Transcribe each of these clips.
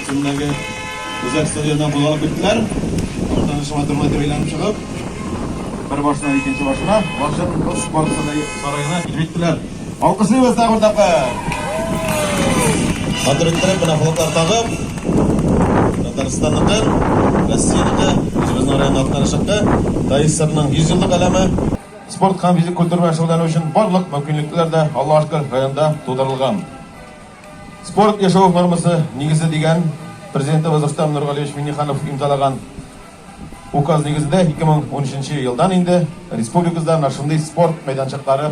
Sizlarga o'zak stadiondan pul olib ketdilar. Tanishmatirma aylanib chiqib, bir boshdan ikkinchi boshga Washington sport saroyini yetdilar. Olqishlaymiz taqdirda. Qadrli munofiqlar tag'ib Tataristonning, Rossiyaning, o'zimizning rayonda qatnashishda Taysirning 100 yillik alami sport ham fizik kultur va shug'ullanish uchun barliq mumkinliklarda Alloh shukr rayonda to'darilgan. Sport yaşov normasi negizida degan Prezidentimiz Rustam Nurg'aliyev Minixanov imzolagan ukaz negizida 2013-yildan endi respublikamizda shunday sport maydonchaqlari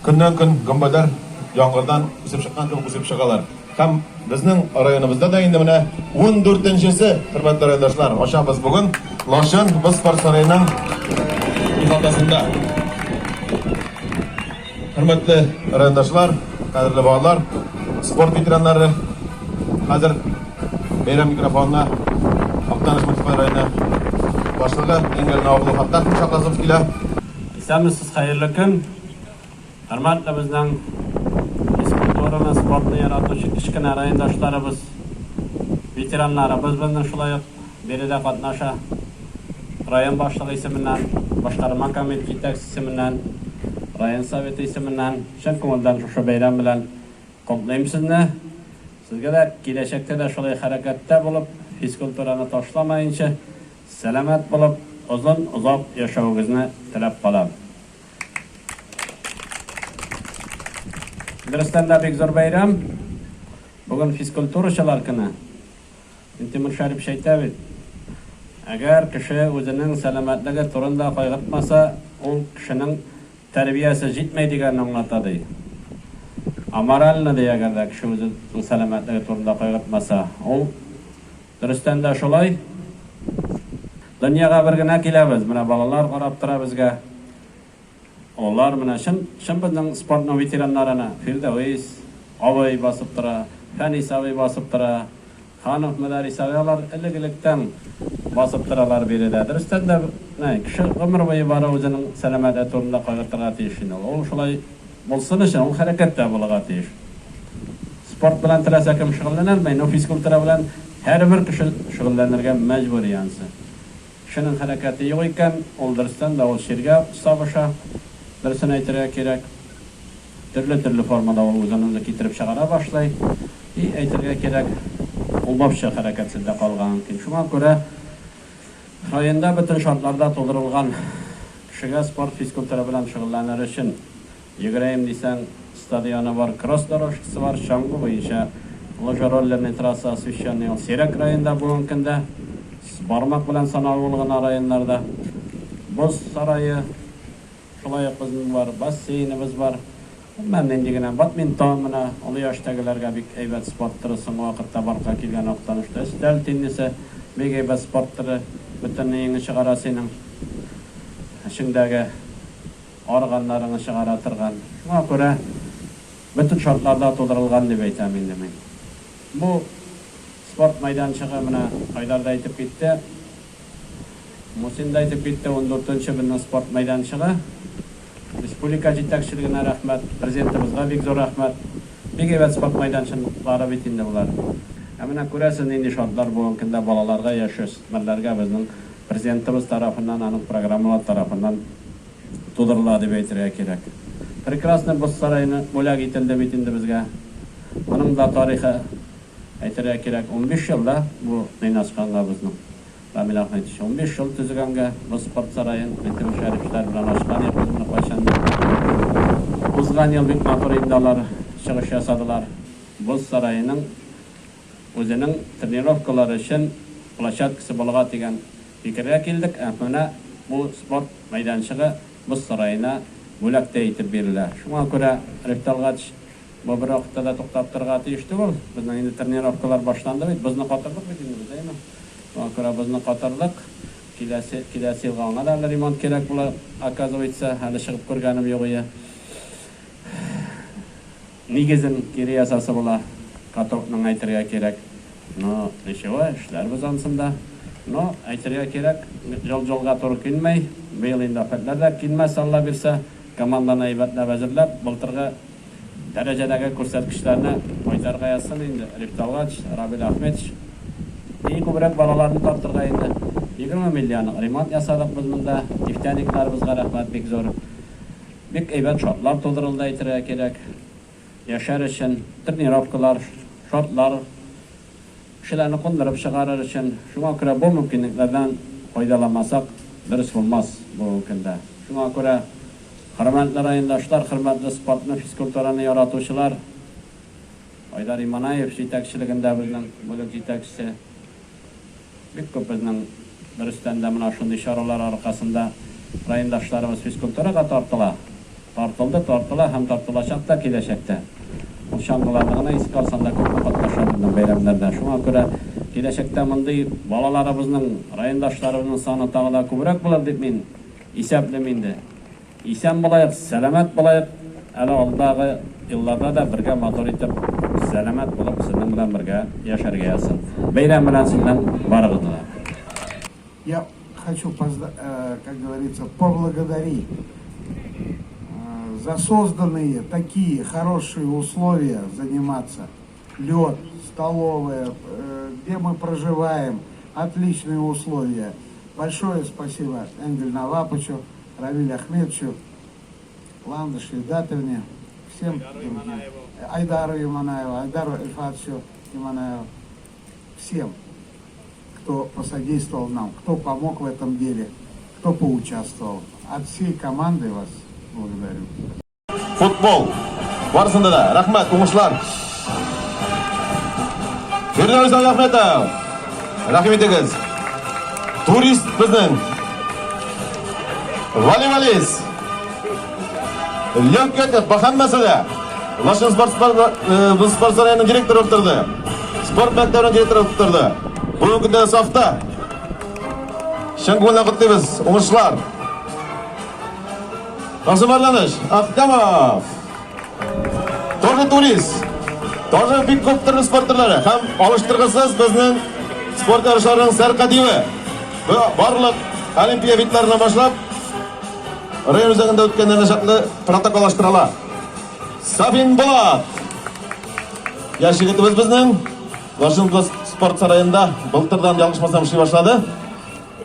kundan kun gumbalar yomg'irdan o'sib chiqqan kabi o'sib chiqalar. Ham bizning rayonimizda da endi mana 14-si hurmatli rayondoshlar, o'sha biz bugun Loshin biz sport saroyining iholatasida. Hurmatli rayondoshlar, qadrli bolalar, sport veteranlari hozir bayram mikrofonni Oqtanish municipal rayoni boshlig'i Engel Navoqov xatdan chaqirib keldi. Isamisiz xayrli kun. Hurmatli bizning sportni yaratuvchi kichkina rayondoshlarimiz, veteranlarimiz bilan shulay berida qatnasha rayon boshlig'i ismidan, boshqarma komiteti yetakchisi ismidan, rayon soveti ismidan chin ko'ngildan shu bayram bilan qutlaymiz sizni. Sizga da kelajakda da shulay harakatda bo'lib, fizkulturani tashlamayincha, salomat bo'lib, uzoq yashashingizni tilab qolaman. Biristanda bek zo'r bayram. Bugun fizkulturachilar kuni. Timur Sharif aytadi, agar kishi o'zining salomatligi turida qayg'urmasa, u kishining tarbiyasi yetmaydiganini anglatadi. Amoralni deyagarda kishi o'zining salomatligi turida qayg'urmasa, u biristanda shulay. Dunyoga birgina kelamiz. Mana bolalar qarab turadi bizga. Onlar mana shin bizning sportning veteranlarini Firdavs, Avay bosib turadi, Fanis Avay bosib turadi, Xanov Madarisaviyalar illikdan basıp tıralar biridedir. İstende kişi ömür boyu bara özünün selamet turunda qaygatırga tiyişin ol. O şulay bolsun için o harekette bulaga tiyiş. Sport bilen tirasa kim şugullanalmayın, o fiskultura bilen her bir kişi şugullanırga mecbur yansı. Kişinin hareketi yok iken oldurstan da o şirge sabışa birisini aytırga kerek. Türlü formada o uzunluğunu getirip çıkara başlay. Aytırga kerek. Olmapça hareketsizde kalgan ki. Şuna göre rayonda bütün şartlarda doldurulgan kişiga sport fiskultura bilen şugullanır için yugurayım desen stadionu var, cross doroşkisi var, şangı boyunca Lojarollerinin trasası işleniyor. Seyrek rayonda bugün kinde barmak bilen sanağı olgan rayonlarda Boz sarayı şulay bizim var, basseynimiz var. Ben endigine badmintonuna, olu yaştagilerge bik eybet sport tırısın vakitte barka kilgen oktanışta. Üstel tennisi bik eybet sport tırı bütün yeni çıkarasının şimdiki organlarını çıkaratırgan. Şuna göre bütün şartlarda doldurulgan deb aytaman demeyin. Bu sport meydançığı mına Aydar'da aytıp gitti. Musin da aytıp gitti 14-cü bunun sport meydançığı. Respublika yetakçiligine rahmet, prezidentimizga bek zor rahmet. Bek eybet sport meydançıqlары bitinde bular. Amına ko'rasin endi şartlar bugün kunda balalarga, yosh o'smirlarga bizning prezidentimiz tarafından, anın programmalar tarafından to'ldiriladi deb aytishga kerak. Прекрасный Boz sarayini bo'lar etildi bitinde bizga. Onun da tarihi aytishga kerak. 15 yilda bu Naynaşqanqa bizning Ramil Ahmedovich 15 yıl tuzganga bu sport sarayın bitim şerifler bilen açkan yapımını başlandı. Uzgan yıl bir motor imdalar çıkış yasadılar. Boz sarayının özünün trenirovkaları için plaşatkası bolaga degan fikirge keldik. Mana bu sport meydançığı Boz sarayına bo'lakda aytib berildi. Şuna göre Riftalgaç bu bir vaqtda da to'xtab turga tegishdi bol. Bizning endi trenirovkalar başlandı. Bizni qatırdık bitindi, deymi? Şuna göre bizni qatırdık. Kilasi yılğanlar hali remont kerak bular. Akazoytsa hali çıkıp ko'rganim yo'q edi. Negizin geri yasası bular. Katorning aytiriga kerak. No, necha ishlar biz ansında. No, aytiriga kerak. Jol-jolga to'g'ri kelmay, bu yil endi afatlarda kelmas Allah bersa, komandani aybatlab vazirlab, bultirga darajadagi ko'rsatkichlarni oylarga yazsin endi. Riftalgaç, Ramil Ahmedovich eng ko'proq balalarni tortirga endi 20 million remont yasadik biz bunda. Texniklarımızga rahmat bek zo'r. Bek aybat şartlar to'ldirildi aytiriga kerak. Yaşar için trenirovkalar, şartlar kişilerini qondirib chiqarir için şuna göre bu mümkünliklerden foydalanmasak dürüst olmaz bu kunda. Şuna göre hurmatli rayondoshlar, hurmatli sportni fiskulturani yaratuvchilar Aydar Imanayev yetakchiligida bizning bo'lak yetakchisi bek ko'p bizning durustdan da mana shunday ishoralar orqasida rayondoshlarimiz fiskulturaga tortildi ham tortilacakda kelajakda. Şanlılarına isik alsanda ko'p qatnashadigan bayramlarda. Şuna göre kelajakda bunday balalarımızın, rayondoshlarımızın soni tag'da ko'proq bo'lar deb men hisoblamayman. İsan bo'layıq, salomat bo'layıq. Hali oldagi yillarda da birga motor etib salomat bo'lib sizlar bilan birga yasharga yazsin. Bayram bilan sizlar barig'inglar. Я хочу, как говорится, поблагодарить за созданные такие хорошие условия заниматься. Лед, столовая, где мы проживаем, отличные условия. Большое спасибо Энгель Навапычу, Равилю Ахмедовичу, Ландыш Редатовне, всем другим, Айдару Иманаеву, Айдару Ильфатовичу Иманаеву, всем, кто посодействовал нам, кто помог в этом деле, кто поучаствовал. От всей команды вас благодарю. Futbol barısında da rahmat o'qishlar. Ferdo'y Ahmedov. Rahmat egiz. Turist bizning Valivalis. Lyonket bahammasida. Lashin sport sarayının direktori o'tirdi. Sport maktabining direktori o'tirdi. Bugun kunda safda Şangolni qutlaymiz o'qishlar. Razımarlanış, Akdamov, Torri Turist, Torri bek ko'p turli sportlarga ham olishtirg'isiz bizning sport yarashlarining sarqadivi барлық олимпия видларынан башлап район өзегінде өткендеріне шартлы протоколлаштырыла. Сафин Болат. Яш жігітіміз біздің Вашингтон спорт сарайында былтырдан жалғышмасам ши башлады.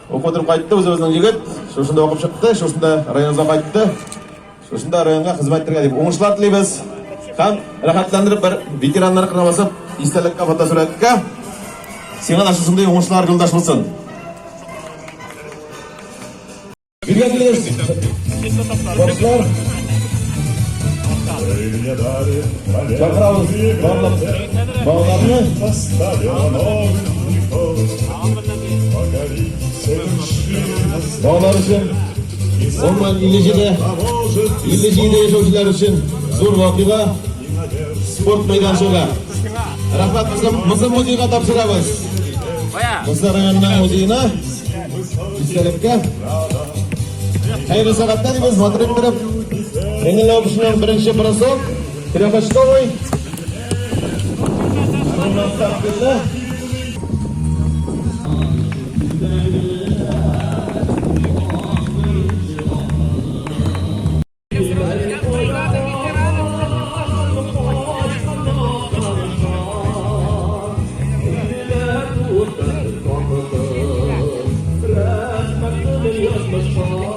Оқытырып қайтты, өзіміздің жігіт. Шошында оқып шықты, шошында районға қайтты. Шошында районға қызметтерге деп оңышылар тілейбіз. Һәм рахатландырып бір ветерандар қырына басып, истәлікке фотосуретке сеңін ашысындай оңышылар жылдаш болсын. Birga kelamiz. Boshlar. Chaqiramiz bарлық bog'larni. Bog'lar uchun Orman illijida yashovchilar uchun zo'r voqea. Sport maydonchasi. Rahmat Misr muzeyiga topshiramiz. Misr rayonining muzeyini istalibga Hayırlı saatler biz Madrid taraf Engin Lopus'un birinci brasok Krepashkovoy Ondan takdirde Yes,